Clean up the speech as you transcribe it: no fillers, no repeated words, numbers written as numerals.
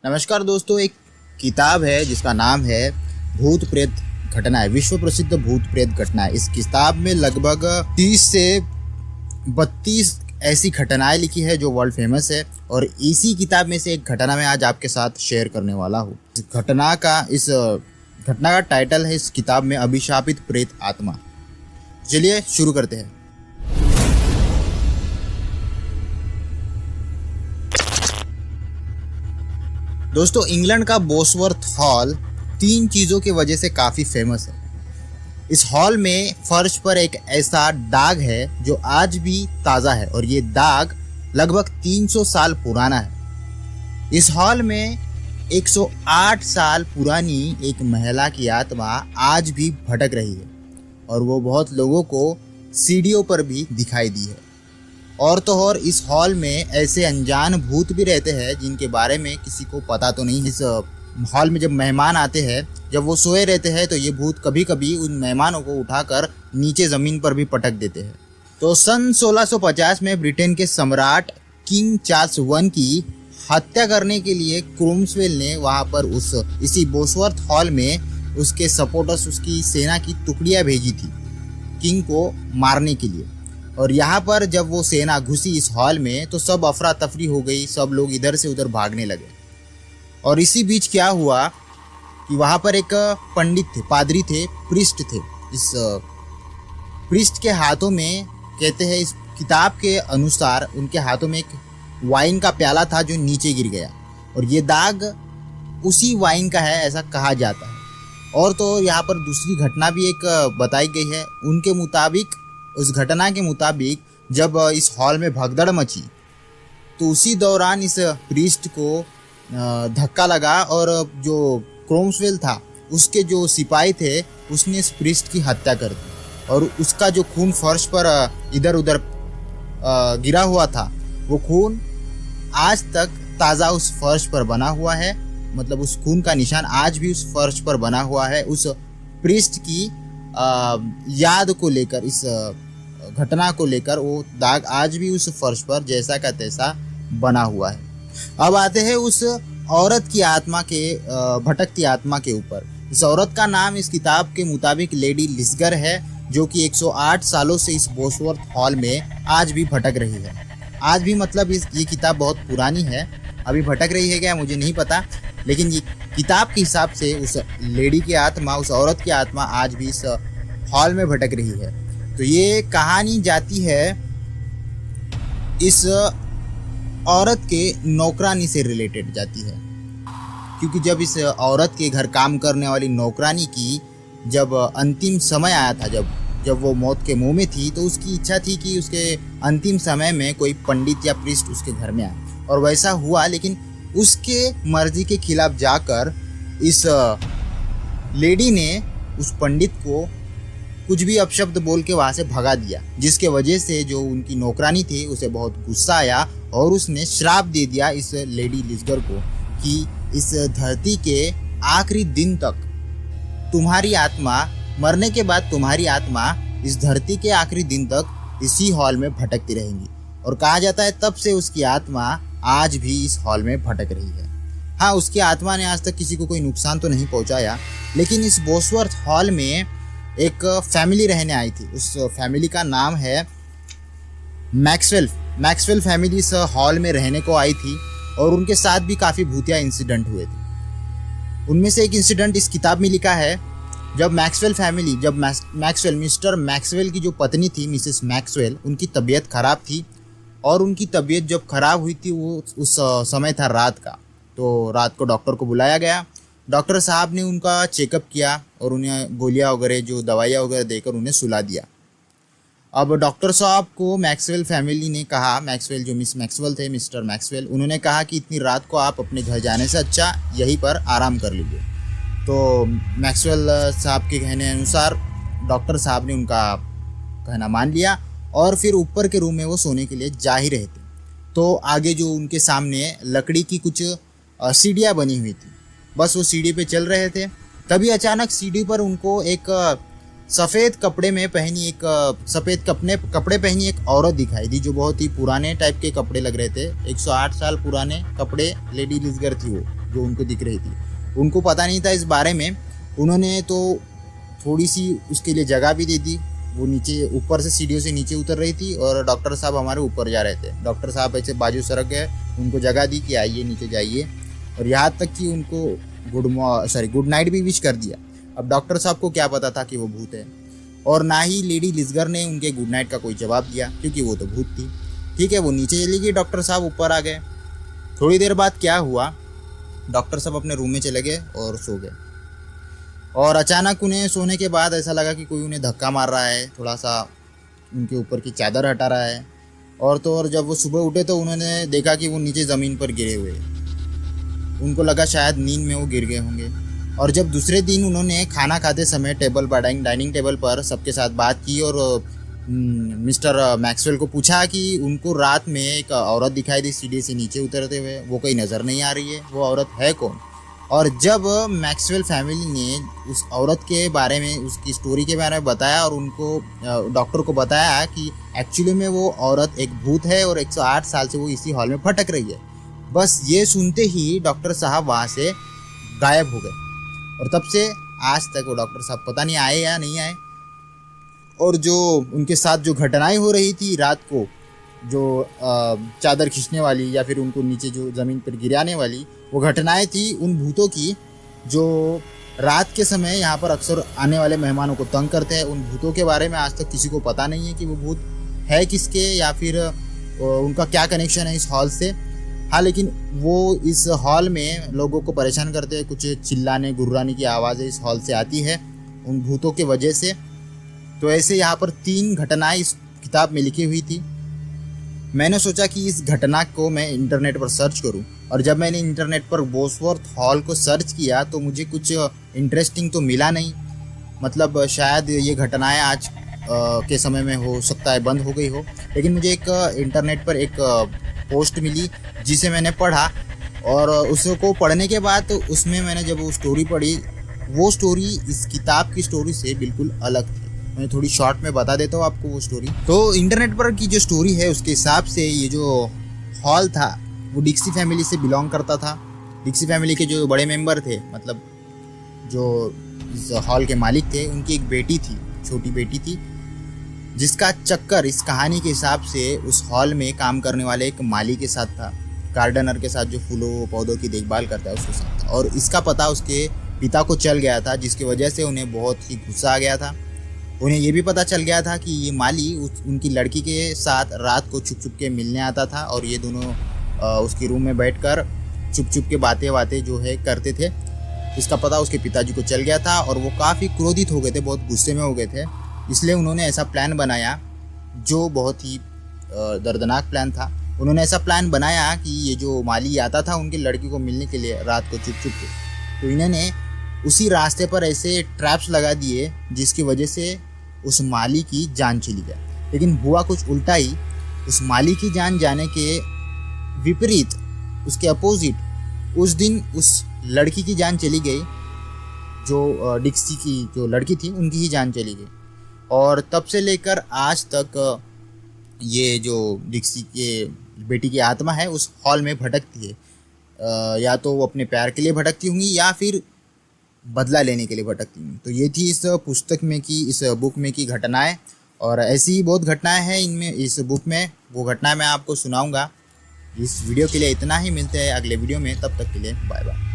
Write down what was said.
नमस्कार दोस्तों, एक किताब है जिसका नाम है भूत प्रेत घटनाएं, विश्व प्रसिद्ध भूत प्रेत घटनाएं। इस किताब में लगभग 30 से 32 ऐसी घटनाएं लिखी है जो वर्ल्ड फेमस है, और इसी किताब में से एक घटना मैं आज आपके साथ शेयर करने वाला हूँ। इस घटना का टाइटल है इस किताब में अभिशापित प्रेत आत्मा। चलिए शुरू करते हैं। दोस्तों, इंग्लैंड का बोसवर्थ हॉल 3 चीज़ों की वजह से काफ़ी फेमस है। इस हॉल में फर्श पर एक ऐसा दाग है जो आज भी ताज़ा है, और ये दाग लगभग 300 साल पुराना है। इस हॉल में 108 साल पुरानी एक महिला की आत्मा आज भी भटक रही है, और वो बहुत लोगों को सीढ़ियों पर भी दिखाई दी है। और तो और इस हॉल में ऐसे अनजान भूत भी रहते हैं जिनके बारे में किसी को पता तो नहीं। इस हॉल में जब मेहमान आते हैं, जब वो सोए रहते हैं, तो ये भूत कभी कभी उन मेहमानों को उठाकर नीचे ज़मीन पर भी पटक देते हैं। तो सन 1650 में ब्रिटेन के सम्राट किंग चार्ल्स I की हत्या करने के लिए क्रोम्वेल ने वहाँ पर इसी बोसवर्थ हॉल में उसके सपोर्टर्स, उसकी सेना की टुकड़ियाँ भेजी थी किंग को मारने के लिए। और यहाँ पर जब वो सेना घुसी इस हॉल में, तो सब अफरा तफरी हो गई, सब लोग इधर से उधर भागने लगे। और इसी बीच क्या हुआ कि वहाँ पर एक पंडित थे, पादरी थे, प्रीस्ट थे। इस प्रीस्ट के हाथों में, कहते हैं इस किताब के अनुसार, उनके हाथों में एक वाइन का प्याला था जो नीचे गिर गया, और ये दाग उसी वाइन का है ऐसा कहा जाता है। और तो यहाँ पर दूसरी घटना भी एक बताई गई है। उनके मुताबिक, उस घटना के मुताबिक, जब इस हॉल में भगदड़ मची तो उसी दौरान इस प्रीस्ट को धक्का लगा, और जो क्रोम्वेल था उसके जो सिपाही थे उसने इस प्रीस्ट की हत्या कर दी, और उसका जो खून फर्श पर इधर उधर गिरा हुआ था, वो खून आज तक ताज़ा उस फर्श पर बना हुआ है। मतलब उस खून का निशान आज भी उस फर्श पर बना हुआ है। उस प्रीस्ट की याद को लेकर, इस घटना को लेकर वो दाग आज भी उस फर्श पर जैसा का तैसा बना हुआ है। अब आते हैं उस औरत की आत्मा के, भटकती आत्मा के ऊपर। इस औरत का नाम इस किताब के मुताबिक लेडी लिस्गर है, जो कि 108 सालों से इस बोसवर्थ हॉल में आज भी भटक रही है। आज भी मतलब ये किताब बहुत पुरानी है, अभी भटक रही है क्या मुझे नहीं पता, लेकिन ये किताब के हिसाब से उस लेडी की आत्मा, उस औरत की आत्मा आज भी इस हॉल में भटक रही है। तो ये कहानी जाती है इस औरत के नौकरानी से रिलेटेड जाती है, क्योंकि जब इस औरत के घर काम करने वाली नौकरानी की जब अंतिम समय आया था, जब वो मौत के मुंह में थी, तो उसकी इच्छा थी कि उसके अंतिम समय में कोई पंडित या प्रीस्ट उसके घर में आए, और वैसा हुआ। लेकिन उसके मर्जी के खिलाफ जाकर इस लेडी ने उस पंडित को कुछ भी अपशब्द बोल के वहाँ से भगा दिया, जिसके वजह से जो उनकी नौकरानी थी उसे बहुत गुस्सा आया, और उसने श्राप दे दिया इस लेडी लिस्गर को कि इस धरती के आखिरी दिन तक तुम्हारी आत्मा, मरने के बाद तुम्हारी आत्मा इस धरती के आखिरी दिन तक इसी हॉल में भटकती रहेंगी। और कहा जाता है तब से उसकी आत्मा आज भी इस हॉल में भटक रही है। हाँ, उसकी आत्मा ने आज तक किसी को कोई नुकसान तो नहीं पहुंचाया, लेकिन इस बोसवर्थ हॉल में एक फैमिली रहने आई थी। उस फैमिली का नाम है मैक्सवेल फैमिली इस हॉल में रहने को आई थी, और उनके साथ भी काफ़ी भूतिया इंसिडेंट हुए थे। उनमें से एक इंसिडेंट इस किताब में लिखा है। जब मिस्टर मैक्सवेल की जो पत्नी थी, मिसेस मैक्सवेल, उनकी तबीयत खराब थी, और उनकी तबीयत जब खराब हुई थी वो उस समय था रात का। तो रात को डॉक्टर को बुलाया गया। डॉक्टर साहब ने उनका चेकअप किया और उन्हें गोलियां वगैरह, जो दवाइयाँ वगैरह देकर उन्हें सुला दिया। अब डॉक्टर साहब को मैक्सवेल फैमिली ने कहा, मैक्सवेल जो मिस मैक्सवेल थे, मिस्टर मैक्सवेल, उन्होंने कहा कि इतनी रात को आप अपने घर जाने से अच्छा यहीं पर आराम कर लीजिए। तो मैक्सवेल साहब के कहने अनुसार डॉक्टर साहब ने उनका कहना मान लिया, और फिर ऊपर के रूम में वो सोने के लिए जा ही रहे थे। तो आगे जो उनके सामने लकड़ी की कुछ सीढ़ियाँ बनी हुई थी, बस वो सीढ़ी पे चल रहे थे। तभी अचानक सीढ़ी पर उनको एक सफ़ेद कपड़े पहनी एक औरत दिखाई दी, जो बहुत ही पुराने टाइप के कपड़े लग रहे थे। 108 साल पुराने कपड़े, लेडी लिस्गर थी वो। जो उनको दिख रही थी। उनको पता नहीं था इस बारे में, उन्होंने तो थोड़ी सी उसके लिए जगह भी दे दी। वो नीचे ऊपर से सीढ़ियों से नीचे उतर रही थी और डॉक्टर साहब हमारे ऊपर जा रहे थे। डॉक्टर साहब ऐसे बाजू सरक गए, उनको जगह दी कि आइए नीचे जाइए, और यहाँ तक कि उनको गुड नाइट भी विश कर दिया। अब डॉक्टर साहब को क्या पता था कि वो भूत है, और ना ही लेडी लिजगर ने उनके गुड नाइट का कोई जवाब दिया, क्योंकि वो तो भूत थी। ठीक है, वो नीचे चली गई, डॉक्टर साहब ऊपर आ गए। थोड़ी देर बाद क्या हुआ, डॉक्टर साहब अपने रूम में चले गए और सो गए। और अचानक उन्हें सोने के बाद ऐसा लगा कि कोई उन्हें धक्का मार रहा है, थोड़ा सा उनके ऊपर की चादर हटा रहा है। और तो और जब वो सुबह उठे तो उन्होंने देखा कि वो नीचे ज़मीन पर गिरे हुए हैं। उनको लगा शायद नींद में वो गिर गए होंगे। और जब दूसरे दिन उन्होंने खाना खाते समय टेबल पर डाइनिंग टेबल पर सबके साथ बात की और मिस्टर मैक्सवेल को पूछा कि उनको रात में एक औरत दिखाई दी सीढ़ी से नीचे उतरते हुए, वो कहीं नज़र नहीं आ रही है, वो औरत है कौन। और जब मैक्सवेल फैमिली ने उस औरत के बारे में, उसकी स्टोरी के बारे में बताया और उनको डॉक्टर को बताया कि एक्चुअली में वो औरत एक भूत है और 108 साल से वो इसी हॉल में भटक रही है, बस ये सुनते ही डॉक्टर साहब वहाँ से गायब हो गए। और तब से आज तक वो डॉक्टर साहब पता नहीं आए या नहीं आए। और जो उनके साथ जो घटनाएं हो रही थी रात को, जो चादर खींचने वाली या फिर उनको नीचे जो ज़मीन पर गिराने वाली, वो घटनाएं थी उन भूतों की जो रात के समय यहाँ पर अक्सर आने वाले मेहमानों को तंग करते हैं। उन भूतों के बारे में आज तक किसी को पता नहीं है कि वो भूत है किसके या फिर उनका क्या कनेक्शन है इस हॉल से। हाँ, लेकिन वो इस हॉल में लोगों को परेशान करते हैं, कुछ चिल्लाने गुर्राने की आवाज़ें इस हॉल से आती है उन भूतों के वजह से। तो ऐसे यहाँ पर 3 घटनाएं इस किताब में लिखी हुई थी। मैंने सोचा कि इस घटना को मैं इंटरनेट पर सर्च करूं, और जब मैंने इंटरनेट पर बोसवर्थ हॉल को सर्च किया तो मुझे कुछ इंटरेस्टिंग तो मिला नहीं। मतलब शायद ये घटनाएं आज के समय में हो सकता है बंद हो गई हो, लेकिन मुझे एक इंटरनेट पर एक पोस्ट मिली जिसे मैंने पढ़ा, और उसको पढ़ने के बाद तो उसमें मैंने जब वो स्टोरी पढ़ी, वो स्टोरी इस किताब की स्टोरी से बिल्कुल अलग थी। मैं थोड़ी शॉर्ट में बता देता हूँ आपको वो स्टोरी। तो इंटरनेट पर की जो स्टोरी है उसके हिसाब से ये जो हॉल था वो डिक्सी फैमिली से बिलोंग करता था। डिक्सी फैमिली के जो बड़े मेंबर थे, मतलब जो इस हॉल के मालिक थे, उनकी एक बेटी थी, छोटी बेटी थी, जिसका चक्कर इस कहानी के हिसाब से उस हॉल में काम करने वाले एक माली के साथ था, गार्डनर के साथ, जो फूलों पौधों की देखभाल करता है उसके साथ था। और इसका पता उसके पिता को चल गया था, जिसकी वजह से उन्हें बहुत ही गुस्सा आ गया था। उन्हें ये भी पता चल गया था कि ये माली उनकी लड़की के साथ रात को छुप छुप के मिलने आता था, और ये दोनों उसके रूम में बैठकर छुप छुप के बातें जो है करते थे। इसका पता उसके पिताजी को चल गया था और वो काफ़ी क्रोधित हो गए थे, बहुत गुस्से में हो गए थे। इसलिए उन्होंने ऐसा प्लान बनाया जो बहुत ही दर्दनाक प्लान था। उन्होंने ऐसा प्लान बनाया कि ये जो माली आता था उनकी लड़की को मिलने के लिए रात को छुप छुप के, तो इन्होंने उसी रास्ते पर ऐसे ट्रैप्स लगा दिए जिसकी वजह से उस माली की जान चली गई। लेकिन हुआ कुछ उल्टा ही। उस माली की जान जाने के विपरीत, उसके अपोजिट, उस दिन उस लड़की की जान चली गई, जो डिक्सी की जो लड़की थी उनकी ही जान चली गई। और तब से लेकर आज तक ये जो डिक्सी के बेटी की आत्मा है उस हॉल में भटकती है। या तो वो अपने प्यार के लिए भटकती होंगी या फिर बदला लेने के लिए भटकती होंगी। तो ये थी इस पुस्तक में की, इस बुक में की घटनाएं, और ऐसी ही बहुत घटनाएं हैं इनमें, इस बुक में। वो घटनाएं मैं आपको सुनाऊंगा। इस वीडियो के लिए इतना ही, मिलते हैं अगले वीडियो में, तब तक के लिए बाय बाय।